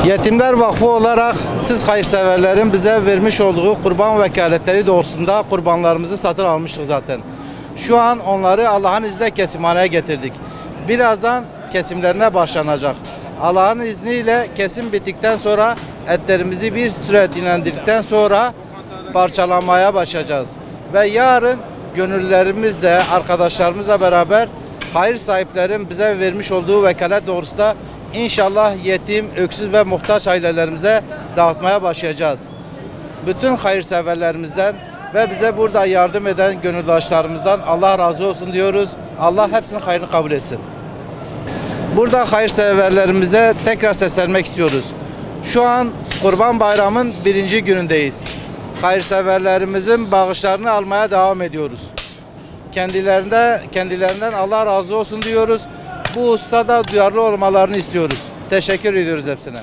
Yetimler Vakfı olarak siz hayırseverlerin bize vermiş olduğu kurban vekaletleri doğrultusunda kurbanlarımızı satın almıştık zaten. Şu an onları Allah'ın izniyle kesimhaneye getirdik. Birazdan kesimlerine başlanacak. Allah'ın izniyle kesim bittikten sonra etlerimizi bir süre dinlendirdikten sonra parçalamaya başlayacağız. Ve yarın gönüllülerimizle, arkadaşlarımızla beraber hayır sahiplerin bize vermiş olduğu vekalet doğrultusunda İnşallah yetim, öksüz ve muhtaç ailelerimize dağıtmaya başlayacağız. Bütün hayırseverlerimizden ve bize burada yardım eden gönüldaşlarımızdan Allah razı olsun diyoruz. Allah hepsinin hayrını kabul etsin. Burada hayırseverlerimize tekrar seslenmek istiyoruz. Şu an Kurban Bayramı'nın 1. günündeyiz. Hayırseverlerimizin bağışlarını almaya devam ediyoruz. Kendilerinden Allah razı olsun diyoruz. Bu hususta da duyarlı olmalarını istiyoruz. Teşekkür ediyoruz hepsine.